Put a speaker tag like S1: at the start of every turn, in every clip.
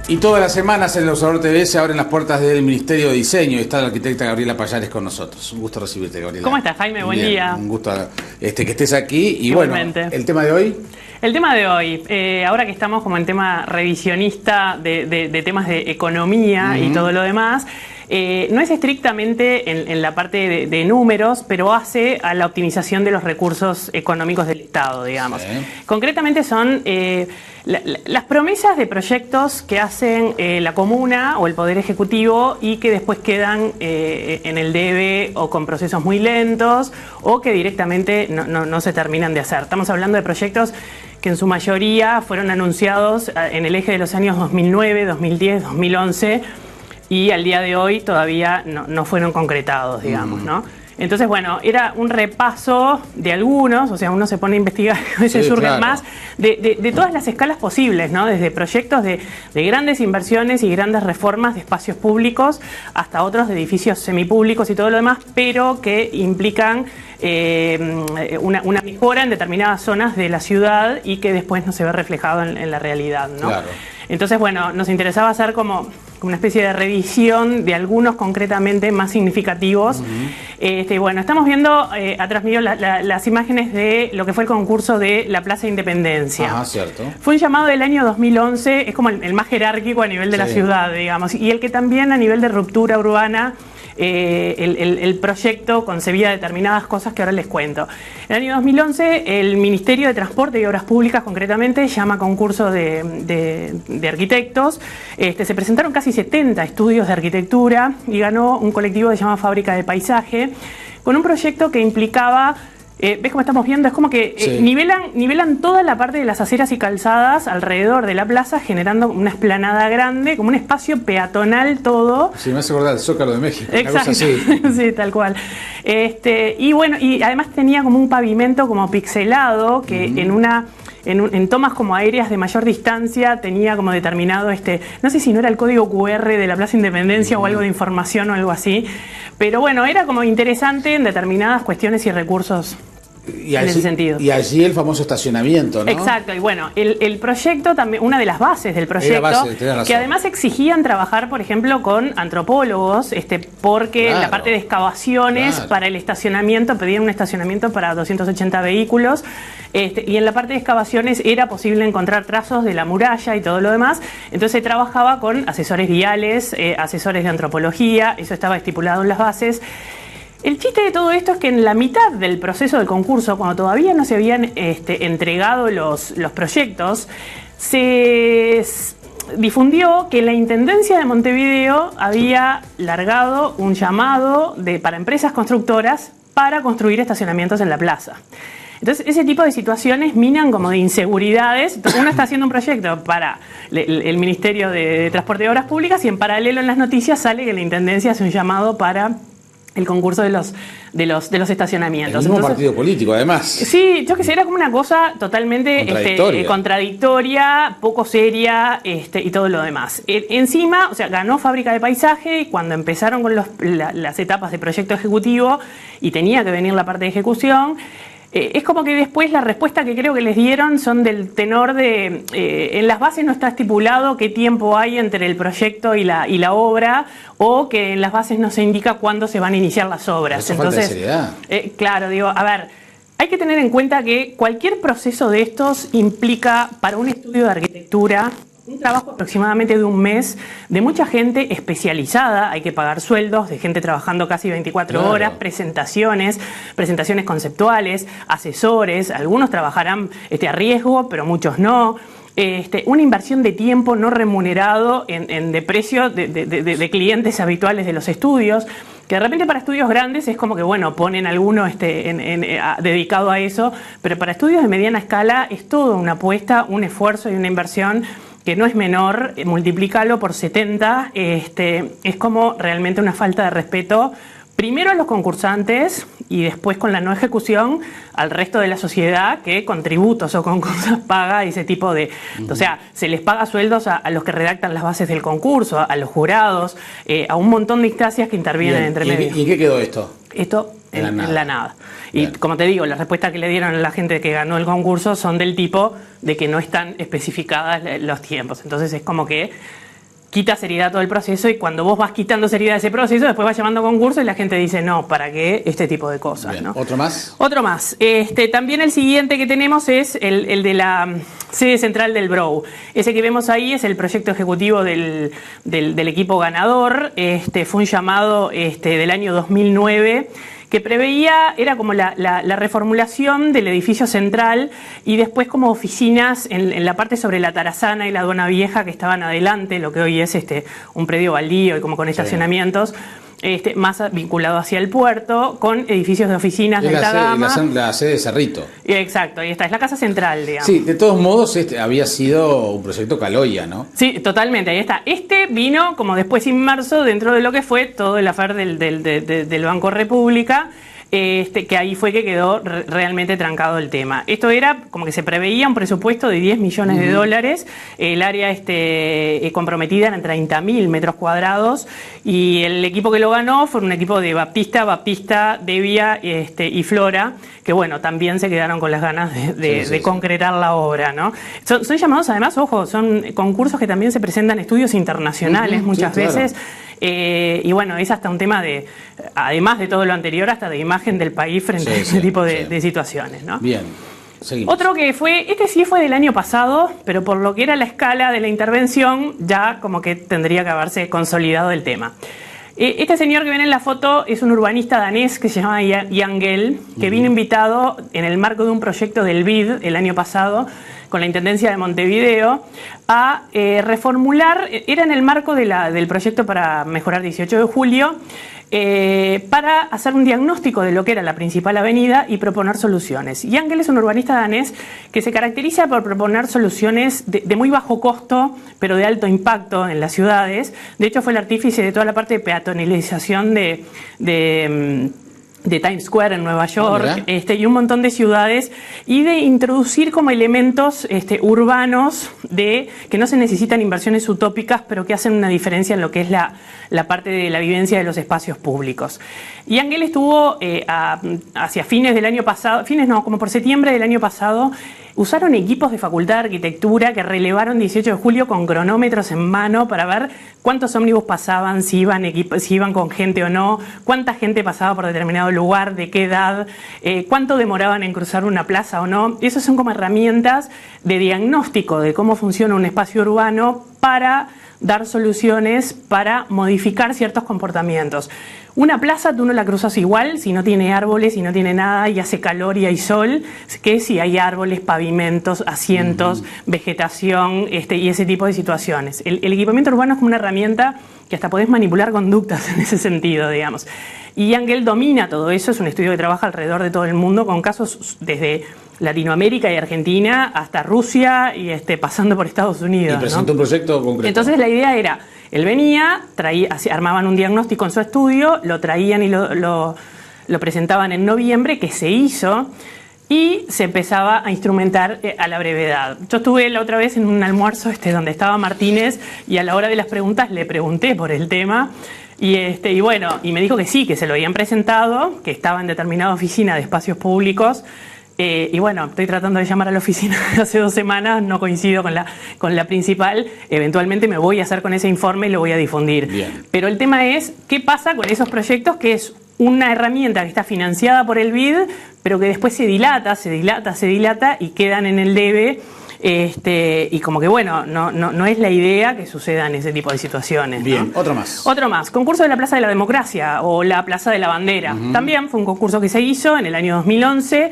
S1: Y todas las semanas en el Observador TV se abren las puertas del Ministerio de Diseño y está la arquitecta Gabriela Payares con nosotros. Un gusto recibirte, Gabriela.
S2: ¿Cómo estás, Jaime? Buen día.
S1: Un gusto que estés aquí. Y
S2: igualmente.
S1: Bueno, ¿el tema de hoy?
S2: El tema de hoy, ahora que estamos como en tema revisionista de temas de economía y todo lo demás, no es estrictamente en la parte de números, pero hace a la optimización de los recursos económicos del Estado, digamos. Sí. Concretamente son las promesas de proyectos que hacen la comuna o el Poder Ejecutivo y que después quedan en el debe o con procesos muy lentos o que directamente no se terminan de hacer. Estamos hablando de proyectos que en su mayoría fueron anunciados en el eje de los años 2009, 2010, 2011 y al día de hoy todavía no fueron concretados, digamos, ¿no? Entonces, bueno, era un repaso de algunos, o sea, uno se pone a investigar, a veces
S1: sí,
S2: surgen
S1: claro.
S2: más, de todas las escalas posibles, ¿no? Desde proyectos de grandes inversiones y grandes reformas de espacios públicos hasta otros de edificios semipúblicos y todo lo demás, pero que implican una mejora en determinadas zonas de la ciudad y que después no se ve reflejado en la realidad, ¿no? Claro. Entonces, bueno, nos interesaba hacer como una especie de revisión de algunos concretamente más significativos. Bueno, estamos viendo atrás mío las imágenes de lo que fue el concurso de la Plaza Independencia.
S1: Ajá, cierto.
S2: Fue un llamado del año 2011, es como el más jerárquico a nivel de la ciudad, digamos, y el que también a nivel de ruptura urbana el proyecto concebía determinadas cosas que ahora les cuento. En el año 2011 el Ministerio de Transporte y Obras Públicas concretamente llama concurso de arquitectos. Se presentaron casi 70 estudios de arquitectura y ganó un colectivo que se llama Fábrica de Paisaje con un proyecto que implicaba... ¿Ves cómo estamos viendo? Es como que nivelan toda la parte de las aceras y calzadas alrededor de la plaza, generando una explanada grande, como un espacio peatonal todo.
S1: Sí, me hace acordar el Zócalo de México.
S2: Exacto, sí, tal cual. Y bueno, y además tenía como un pavimento como pixelado, que en tomas como aéreas de mayor distancia tenía como determinado no sé si no era el código QR de la Plaza Independencia o algo de información o algo así, pero bueno, era como interesante en determinadas cuestiones y recursos en ese sentido.
S1: Y allí el famoso estacionamiento, ¿no?
S2: Exacto, y bueno, el proyecto también, una de las bases del proyecto, que además exigían trabajar, por ejemplo, con antropólogos, porque en la parte de excavaciones para el estacionamiento, pedían un estacionamiento para 280 vehículos, y en la parte de excavaciones era posible encontrar trazos de la muralla y todo lo demás, entonces se trabajaba con asesores viales, asesores de antropología, eso estaba estipulado en las bases. El chiste de todo esto es que en la mitad del proceso del concurso, cuando todavía no se habían entregado los proyectos, se difundió que la Intendencia de Montevideo había largado un llamado para empresas constructoras para construir estacionamientos en la plaza. Entonces, ese tipo de situaciones minan como de inseguridades. Entonces, uno está haciendo un proyecto para el Ministerio de Transporte y Obras Públicas y en paralelo en las noticias sale que la Intendencia hace un llamado para el concurso de los estacionamientos.
S1: El mismo partido político, además.
S2: Sí, yo qué sé, era como una cosa totalmente contradictoria, poco seria y todo lo demás. Encima, o sea, ganó Fábrica de Paisaje y cuando empezaron con las etapas de proyecto ejecutivo y tenía que venir la parte de ejecución, es como que después la respuesta que creo que les dieron son del tenor de en las bases no está estipulado qué tiempo hay entre el proyecto y la obra, o que en las bases no se indica cuándo se van a iniciar las obras.
S1: Eso entonces, falta de seriedad.
S2: Claro, digo, a ver, hay que tener en cuenta que cualquier proceso de estos implica para un estudio de arquitectura un trabajo aproximadamente de un mes de mucha gente especializada, hay que pagar sueldos de gente trabajando casi 24 horas, presentaciones conceptuales, asesores, algunos trabajarán a riesgo, pero muchos no. Una inversión de tiempo no remunerado de precio de clientes habituales de los estudios, que de repente para estudios grandes es como que, bueno, ponen alguno dedicado a eso, pero para estudios de mediana escala es toda una apuesta, un esfuerzo y una inversión que no es menor, multiplícalo por 70, es como realmente una falta de respeto, primero a los concursantes y después con la no ejecución al resto de la sociedad que con tributos o con cosas paga ese tipo de... O sea, se les paga sueldos a los que redactan las bases del concurso, a los jurados, a un montón de instancias que intervienen entre medio.
S1: ¿Y qué quedó esto?
S2: Esto en la nada. Y como te digo, las respuestas que le dieron a la gente que ganó el concurso son del tipo de que no están especificadas los tiempos. Entonces es como que quita seriedad a todo el proceso, y cuando vos vas quitando seriedad a ese proceso, después vas llamando a concurso y la gente dice, no, ¿para qué este tipo de cosas?
S1: Bien.
S2: ¿No?
S1: ¿Otro más?
S2: Otro más. También el siguiente que tenemos es el de la sede central del BROW. Ese que vemos ahí es el proyecto ejecutivo del equipo ganador. Fue un llamado del año 2009 que preveía, era como la reformulación del edificio central y después como oficinas en la parte sobre la Tarazana y la Aduana Vieja, que estaban adelante, lo que hoy es un predio baldío y como con estacionamientos. Más vinculado hacia el puerto, con edificios de oficinas de alta gama.
S1: La sede de Cerrito.
S2: Exacto, ahí está, es la casa central, digamos.
S1: Sí, de todos modos había sido un proyecto Caloya, ¿no?
S2: Sí, totalmente, ahí está. Vino como después inmerso dentro de lo que fue todo el affair del Banco República, que ahí fue que quedó realmente trancado el tema. Esto era como que se preveía un presupuesto de 10 millones de dólares, el área comprometida en 30.000 metros cuadrados, y el equipo que lo ganó fue un equipo de Baptista, Devia y Flora, que bueno, también se quedaron con las ganas de concretar la obra, ¿no? Son llamados, además, ojo, son concursos que también se presentan estudios internacionales muchas veces. Y bueno, es hasta un tema de, además de todo lo anterior, hasta de imagen del país frente a ese tipo de situaciones, ¿no?
S1: Bien, seguimos.
S2: Otro que fue, sí fue del año pasado, pero por lo que era la escala de la intervención, ya como que tendría que haberse consolidado el tema. Este señor que ven en la foto es un urbanista danés que se llama Jan Gehl, que vino invitado en el marco de un proyecto del BID el año pasado, con la Intendencia de Montevideo, a reformular, era en el marco del proyecto para mejorar 18 de julio, para hacer un diagnóstico de lo que era la principal avenida y proponer soluciones. Jan Gehl es un urbanista danés que se caracteriza por proponer soluciones de muy bajo costo, pero de alto impacto en las ciudades. De hecho, fue el artífice de toda la parte de peatonalización de Times Square en Nueva York, y un montón de ciudades, y de introducir como elementos urbanos que no se necesitan inversiones utópicas, pero que hacen una diferencia en lo que es la parte de la vivencia de los espacios públicos. Y Jan Gehl estuvo hacia fines del año pasado, como por septiembre del año pasado, usaron equipos de Facultad de Arquitectura que relevaron 18 de julio con cronómetros en mano para ver cuántos ómnibus pasaban, si iban con gente o no, cuánta gente pasaba por determinado lugar, de qué edad, cuánto demoraban en cruzar una plaza o no. Esas son como herramientas de diagnóstico de cómo funciona un espacio urbano para dar soluciones para modificar ciertos comportamientos. Una plaza tú no la cruzas igual si no tiene árboles, si no tiene nada y hace calor y hay sol, que si hay árboles, pavimentos, asientos, vegetación y ese tipo de situaciones. El equipamiento urbano es como una herramienta que hasta podés manipular conductas en ese sentido, digamos. Y Jan Gehl domina todo eso, es un estudio que trabaja alrededor de todo el mundo con casos desde Latinoamérica y Argentina hasta Rusia y pasando por Estados Unidos.
S1: Y presentó un proyecto concreto.
S2: Entonces la idea era, él venía, armaban un diagnóstico en su estudio, lo traían y lo presentaban en noviembre, que se hizo, y se empezaba a instrumentar a la brevedad. Yo estuve la otra vez en un almuerzo donde estaba Martínez, y a la hora de las preguntas le pregunté por el tema. Y bueno, y me dijo que sí, que se lo habían presentado, que estaba en determinada oficina de espacios públicos. Y bueno, estoy tratando de llamar a la oficina hace 2 semanas, no coincido con la principal. Eventualmente me voy a hacer con ese informe y lo voy a difundir.
S1: Bien.
S2: Pero el tema es, ¿qué pasa con esos proyectos? Que es una herramienta que está financiada por el BID, pero que después se dilata y quedan en el debe. Y como que bueno, no es la idea que sucedan ese tipo de situaciones.
S1: Bien,
S2: ¿no?
S1: otro más.
S2: Otro más, concurso de la Plaza de la Democracia o la Plaza de la Bandera. También fue un concurso que se hizo en el año 2011.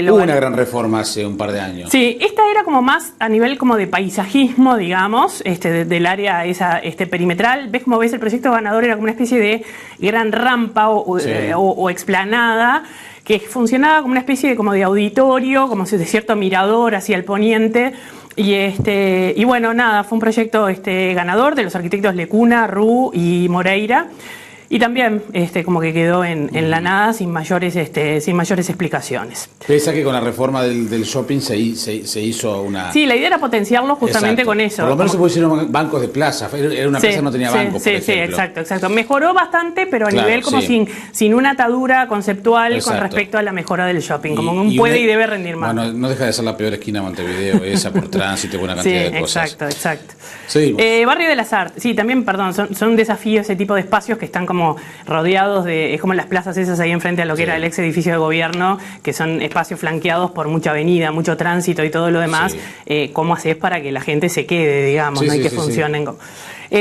S1: Hubo una gran reforma hace un par de años.
S2: Sí, esta era como más a nivel como de paisajismo, digamos, del área esa perimetral. ¿Ves cómo ves el proyecto ganador? Era como una especie de gran rampa o explanada, que funcionaba como una especie de auditorio, como de cierto mirador hacia el poniente. Y bueno, nada, fue un proyecto ganador de los arquitectos Lecuna, Ru y Moreira. Y también como que quedó en la nada sin mayores explicaciones.
S1: Pese a que con la reforma del shopping se hizo una...
S2: Sí, la idea era potenciarlo justamente
S1: exacto.
S2: con eso.
S1: Por lo menos se pusieron bancos de plaza. Era una plaza que no tenía bancos, por ejemplo.
S2: Exacto. Mejoró bastante, pero a nivel como sin una atadura conceptual con respecto a la mejora del shopping. Como un puede y debe rendir más.
S1: Bueno, no deja de ser la peor esquina de Montevideo, esa por tránsito y buena cantidad de cosas.
S2: Exacto.
S1: Seguimos.
S2: Barrio de las Artes. Sí, también, perdón, son un desafío ese tipo de espacios que están como rodeados es como las plazas esas ahí enfrente a lo que era el ex edificio de gobierno, que son espacios flanqueados por mucha avenida, mucho tránsito y todo lo demás. ¿Cómo haces para que la gente se quede, digamos, y que funcionen?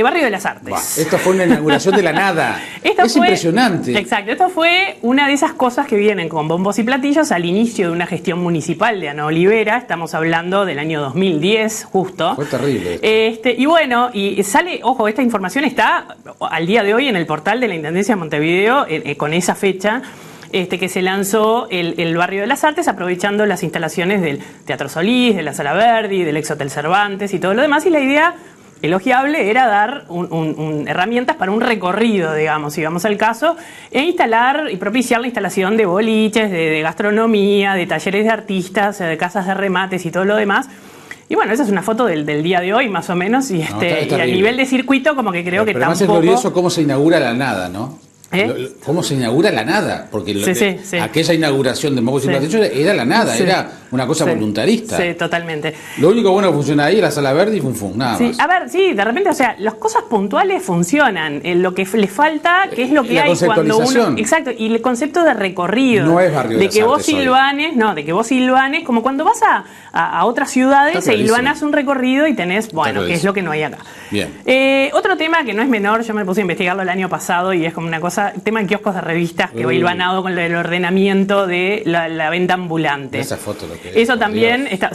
S2: Barrio de las Artes.
S1: Esto fue una inauguración de la nada. Impresionante.
S2: Exacto, esto fue una de esas cosas que vienen con bombos y platillos al inicio de una gestión municipal de Ana Olivera. Estamos hablando del año 2010, justo.
S1: Fue terrible.
S2: Y bueno, y sale, ojo, esta información está al día de hoy en el portal de la Intendencia de Montevideo, con esa fecha. Que se lanzó el Barrio de las Artes aprovechando las instalaciones del Teatro Solís, de la Sala Verdi, del Ex Hotel Cervantes y todo lo demás, y la idea elogiable era dar herramientas para un recorrido, digamos, si vamos al caso, e instalar y propiciar la instalación de boliches, de gastronomía, de talleres de artistas, de casas de remates y todo lo demás. Y bueno, esa es una foto del día de hoy, más o menos, y a nivel de circuito, como que creo que
S1: tampoco... Pero además es glorioso cómo se inaugura la nada, ¿no? ¿Cómo se inaugura la nada? Porque aquella inauguración de Bombos y Platillos era la nada, era una cosa voluntarista.
S2: Sí, totalmente.
S1: Lo único bueno que funciona ahí es la Sala Verdi y nada más.
S2: A ver, de repente, o sea, las cosas puntuales funcionan. Lo que le falta, que es lo que hay cuando uno... Exacto, y el concepto de recorrido.
S1: No es Barrio de las Artes
S2: de que vos silvanes, como cuando vas a otras ciudades e hilvanás un recorrido y tenés, que es lo que no hay acá.
S1: Bien.
S2: Otro tema que no es menor, yo me puse a investigarlo el año pasado y es como una cosa, tema de kioscos de revistas que va hilvanado con el ordenamiento de la venta ambulante.
S1: Esa foto lo que
S2: eso también está,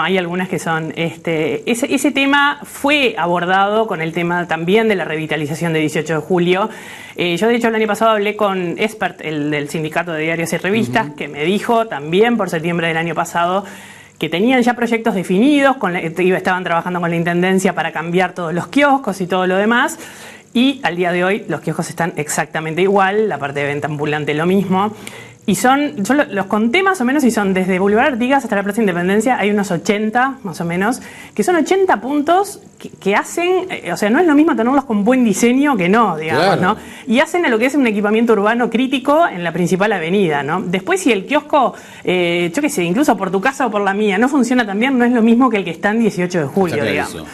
S2: hay algunas que son ese tema fue abordado con el tema también de la revitalización de 18 de julio. Yo de hecho el año pasado hablé con Expert, el del Sindicato de Diarios y Revistas, que me dijo también por septiembre del año pasado que tenían ya proyectos definidos, estaban trabajando con la Intendencia para cambiar todos los kioscos y todo lo demás. Y al día de hoy los kioscos están exactamente igual, la parte de venta ambulante lo mismo. Y yo los conté más o menos y son desde Boulevard Artigas hasta la Plaza Independencia, hay unos 80 más o menos, que son 80 puntos que hacen, o sea, no es lo mismo tenerlos con buen diseño que no, digamos, ¿no? Y hacen a lo que es un equipamiento urbano crítico en la principal avenida, ¿no? Después si el kiosco, yo qué sé, incluso por tu casa o por la mía, no funciona tan bien, no es lo mismo que el que está en 18 de julio, digamos.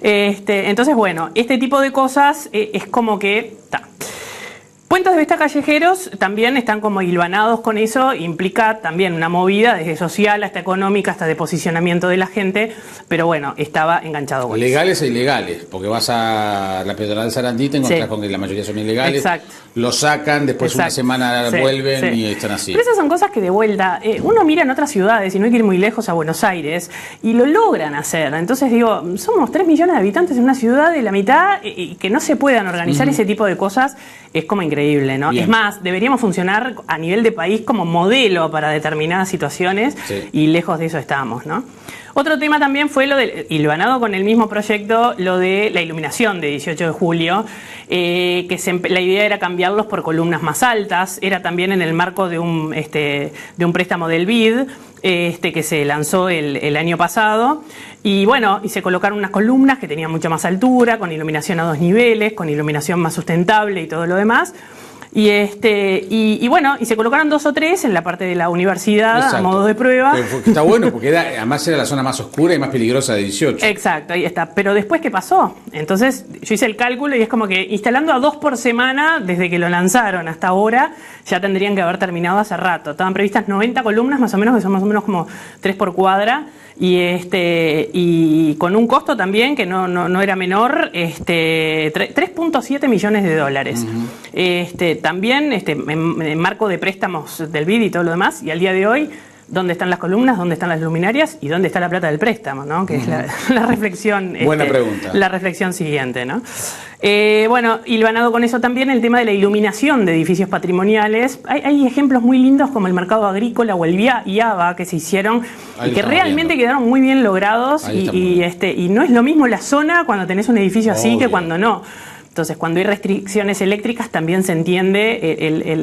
S2: Entonces, bueno, este tipo de cosas es como que... Puentes de vista callejeros también están como hilvanados con eso, implica también una movida desde social hasta económica hasta de posicionamiento de la gente, pero bueno, estaba enganchado con
S1: legales
S2: eso.
S1: E ilegales, porque vas a la peatonal Sarandí, te encontrás con que la mayoría son ilegales,
S2: exacto,
S1: lo sacan, después una semana vuelven y están así.
S2: Pero esas son cosas que de vuelta, uno mira en otras ciudades, y no hay que ir muy lejos a Buenos Aires, y lo logran hacer. Entonces digo, somos 3 millones de habitantes en una ciudad de la mitad, y que no se puedan organizar ese tipo de cosas es como increíble, ¿no? Bien. Es más, deberíamos funcionar a nivel de país como modelo para determinadas situaciones y lejos de eso estamos, ¿no? Otro tema también fue lo del hilvanado con el mismo proyecto, lo de la iluminación de 18 de julio, la idea era cambiarlos por columnas más altas, era también en el marco de un préstamo del BID, que se lanzó el año pasado, y bueno, y se colocaron unas columnas que tenían mucha más altura, con iluminación a 2 niveles, con iluminación más sustentable y todo lo demás. Y bueno, y se colocaron 2 o 3 en la parte de la universidad a modo de prueba.
S1: Está bueno porque además era la zona más oscura y más peligrosa de 18.
S2: Exacto, ahí está. Pero después, ¿qué pasó? Entonces yo hice el cálculo y es como que instalando a 2 por semana desde que lo lanzaron hasta ahora, ya tendrían que haber terminado hace rato. Estaban previstas 90 columnas más o menos, que son más o menos como 3 por cuadra. Y con un costo también que no era menor, 3.7 millones de dólares. También en marco de préstamos del BID y todo lo demás, y al día de hoy, ¿dónde están las columnas? ¿Dónde están las luminarias? ¿Y dónde está la plata del préstamo? ¿No? Que es la reflexión.
S1: Buena pregunta.
S2: La reflexión siguiente, ¿no? Bueno, hilvanado con eso también el tema de la iluminación de edificios patrimoniales. Hay ejemplos muy lindos como el mercado agrícola o el IABA que se hicieron y que realmente quedaron muy bien logrados y no es lo mismo la zona cuando tenés un edificio así que cuando no. Entonces, cuando hay restricciones eléctricas también se entiende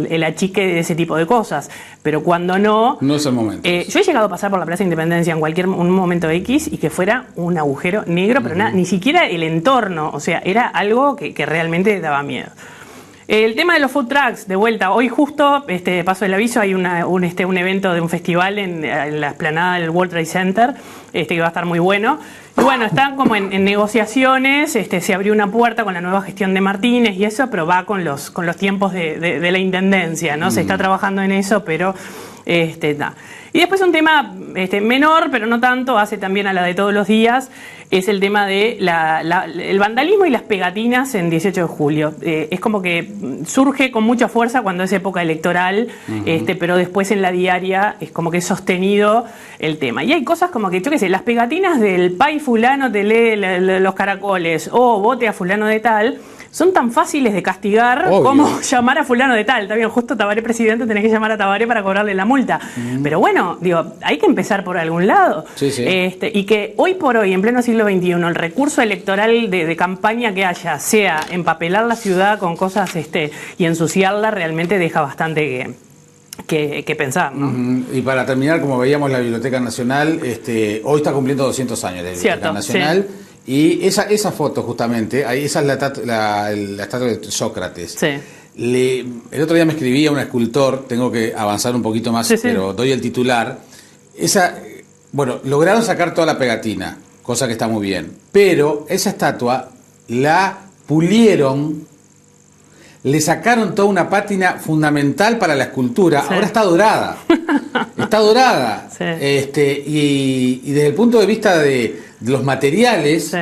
S2: el achique de ese tipo de cosas, pero cuando no...
S1: No es el momento.
S2: Yo he llegado a pasar por la Plaza Independencia en un momento X y que fuera un agujero negro, pero nada, ni siquiera el entorno, o sea, era algo que realmente daba miedo. El tema de los food trucks, de vuelta, hoy justo, paso el aviso, hay un evento de un festival en la explanada del World Trade Center, que va a estar muy bueno. Y bueno, están como en negociaciones, se abrió una puerta con la nueva gestión de Martínez y eso, pero va con los tiempos de la intendencia, ¿no? Se está trabajando en eso, pero está. Y después un tema menor, pero no tanto, hace también a la de todos los días, es el tema de el vandalismo y las pegatinas en 18 de julio. Es como que surge con mucha fuerza cuando es época electoral, pero después en la diaria es como que es sostenido el tema. Y hay cosas como que, yo qué sé, las pegatinas del pay fulano te lee los caracoles o vote a fulano de tal, son tan fáciles de castigar como llamar a fulano de tal. Está bien, justo Tabaré presidente, tenés que llamar a Tabaré para cobrarle la multa. Pero bueno, digo, hay que empezar por algún lado.
S1: Sí, sí.
S2: Y que hoy por hoy, en pleno siglo XXI, el recurso electoral de campaña que haya, sea empapelar la ciudad con cosas y ensuciarla, realmente deja bastante que pensar, ¿no?
S1: Y para terminar, como veíamos, la Biblioteca Nacional, hoy está cumpliendo 200 años de la Biblioteca Nacional. Sí. Y esa foto, justamente, esa es la estatua de Sócrates.
S2: Sí.
S1: El otro día me escribía un escultor, tengo que avanzar un poquito más, pero doy el titular. Lograron sacar toda la pegatina, cosa que está muy bien. Pero esa estatua la pulieron, le sacaron toda una pátina fundamental para la escultura. Sí. Ahora está dorada. Está dorada. Sí. Y desde el punto de vista de los materiales,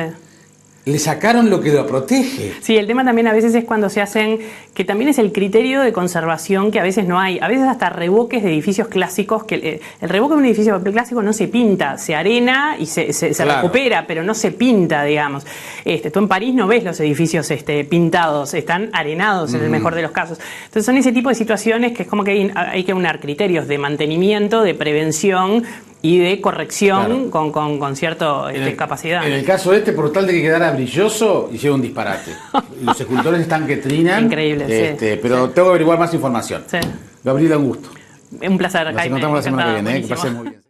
S1: le sacaron lo que lo protege.
S2: Sí, el tema también a veces es cuando se hacen, que también es el criterio de conservación que a veces no hay. A veces hasta revoques de edificios clásicos, que el revoque de un edificio clásico no se pinta, se arena y se recupera, pero no se pinta, digamos. Tú en París no ves los edificios pintados, están arenados en el mejor de los casos. Entonces son ese tipo de situaciones que es como que hay que unar criterios de mantenimiento, de prevención y de corrección con cierta capacidad.
S1: En el caso por tal de que quedara brilloso, hicieron un disparate. Los escultores están que trinan.
S2: Increíble,
S1: pero tengo que averiguar más información.
S2: Sí.
S1: Gabriela, un gusto.
S2: Un placer,
S1: Nos
S2: Jaime.
S1: encontramos la semana que viene. Que pasen muy bien.